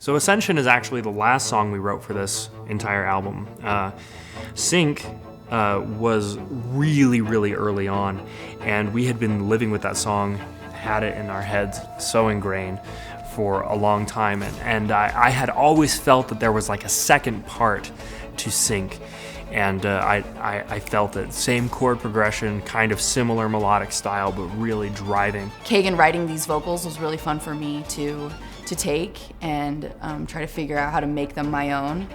So Ascension is actually the last song we wrote for this entire album. Sync was really, really early on, and we had been living with that song, had it in our heads so ingrained for a long time, and I had always felt that there was like a second part to Sync, and I felt it. Same chord progression, kind of similar melodic style, but really driving. Kagan writing these vocals was really fun for me to take and try to figure out how to make them my own.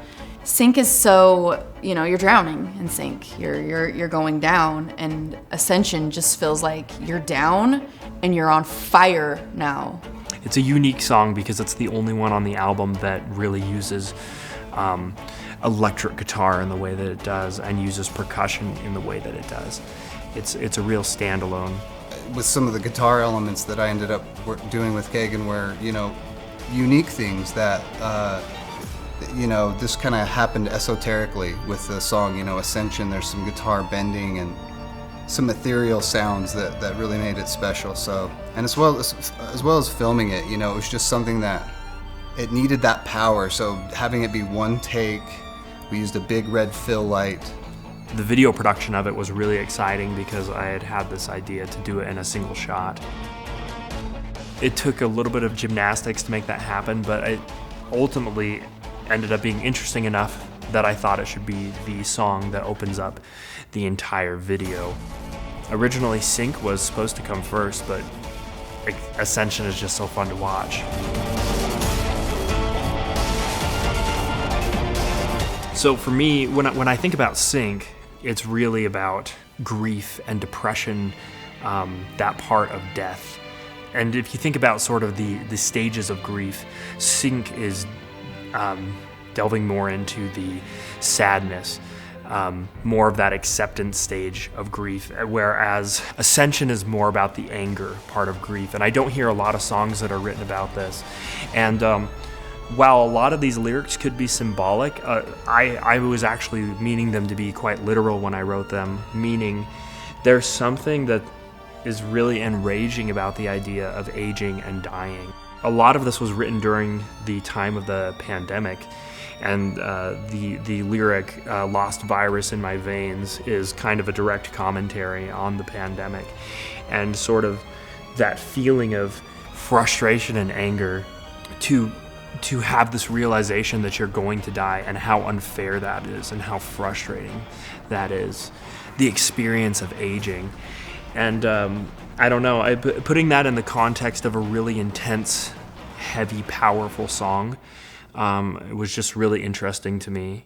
Sync is so, you're drowning in Sync. You're going down, and Ascension just feels like you're down and you're on fire now. It's a unique song because it's the only one on the album that really uses electric guitar in the way that it does and uses percussion in the way that it does. It's a real standalone. With some of the guitar elements that I ended up doing with Kagan were, unique things that, this kind of happened esoterically with the song, Ascension. There's some guitar bending and some ethereal sounds that really made it special. So, and as well as filming it, it was just something that it needed that power. So having it be one take, we used a big red fill light. The video production of it was really exciting because I had this idea to do it in a single shot. It took a little bit of gymnastics to make that happen, but it ultimately ended up being interesting enough that I thought it should be the song that opens up the entire video. Originally, Sync was supposed to come first, but Ascension is just so fun to watch. So for me, when I think about Sync, it's really about grief and depression, that part of death. And if you think about sort of the stages of grief, Sync is delving more into the sadness, more of that acceptance stage of grief, whereas Ascension is more about the anger part of grief. And I don't hear a lot of songs that are written about this. And while a lot of these lyrics could be symbolic, I was actually meaning them to be quite literal when I wrote them, meaning there's something that is really enraging about the idea of aging and dying. A lot of this was written during the time of the pandemic, and the lyric, Lost Virus in My Veins, is kind of a direct commentary on the pandemic, and sort of that feeling of frustration and anger to have this realization that you're going to die and how unfair that is and how frustrating that is, the experience of aging. And I don't know, putting that in the context of a really intense, heavy, powerful song, it was just really interesting to me.